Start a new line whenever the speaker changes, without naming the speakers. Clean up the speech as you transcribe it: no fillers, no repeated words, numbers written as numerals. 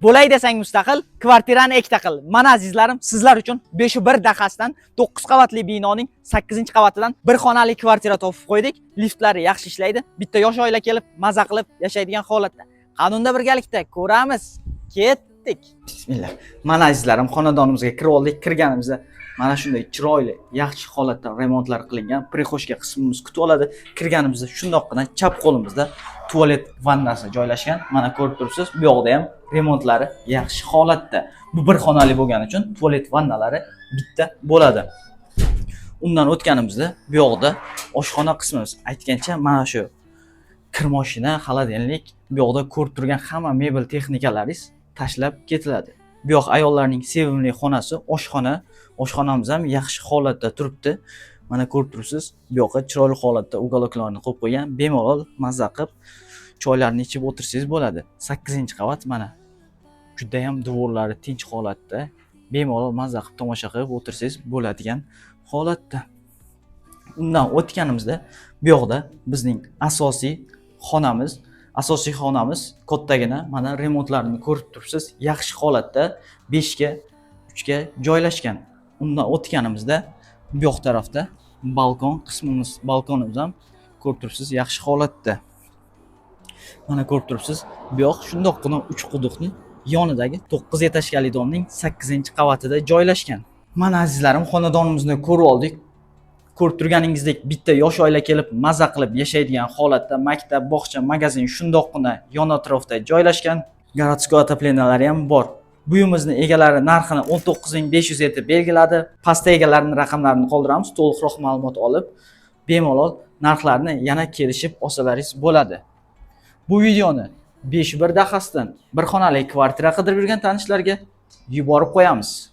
Bo'lay desang mustaqil, kvartirani ikkita qil. Mana azizlarim, sizlar uchun 5-1 dahasdan 9 qavatli binoning 8-qavatidan bir xonali kvartira topib qo'ydik. Liftlari yaxshi ishlaydi. Bitta yosh oila kelib, maza qilib yashaydigan holatda. Qanunda birgalikda ko'ramiz. Ketdik. Bismillah. Mana azizlarim, xonadonimizga kirib oldik. Kirganimizda mana shunday chiroyli, yaxshi holatda remontlar qilingan prixoshka qismimiz kutib oladi. Kirganimizda shundoqqina chap qo'limizda tualet vannasi joylashgan. Mana ko'rib turibsiz, bu yoqda ham remontlari yaxshi holatda. Bu bir xonali bo'lgani uchun tualet vannalari bitta bo'ladi. Undan o'tganimizda bu yoqda oshxona qismimiz. Aytgancha mana shu kir mashina, xolodilnik, bu yoqda ko'rib turgan hamma mebel texnikalaringiz tashlab ketiladi. Bu yoq ayollarning sevimli xonasi, oshxona. Oshxonamiz ham yaxshi holatda turibdi. Mana ko'rib turibsiz, bu yoqqa chiroyli holatda uголокlarni qo'yib qo'ygan. Bemalol maza qilib choylarni ichib o'tirsangiz bo'ladi. 8-qavat mana. Juda ham devorlari tinch holatda. Bemalol maza qilib tomosha qilib o'tirsangiz bo'ladigan holatda. Undan o'tganimizda bu yoqda bizning asosiy xonamiz kattagina mana remontlarini ko'rib turibsiz. Yaxshi holatda 5-3 joylashgan. Undan o'tganimizda bu yoq tarafda balkon qismimiz, balkonimiz ham ko'rib turibsiz, yaxshi holatda. Mana ko'rib turibsiz, bu yoq shundoqqina 3 quduqni yonidagi 9 etажli domning 8-qavatida joylashgan. Mana azizlarim, xonadonimizni ko'rib oldik. Ko'rib turganingizdek bitta yosh oila kelib maza qilib yashaydigan holatda maktab, bog'cha, magazin shundoqqina yon atrofda joylashgan. Городской отопленiyalari ham bor. Bu uyimizni egalari narxini 19.500 etib belgiladi. Pastda egalarining raqamlarini qoldiramiz. To'liqroq ma'lumot olib, bemalol narxlarni yana kelishib olsalaringiz bo'ladi. Bu videoni 5-1 dahasdan bir xonali kvartira qidirib yurgan tanishlarga yuborib qo'yamiz.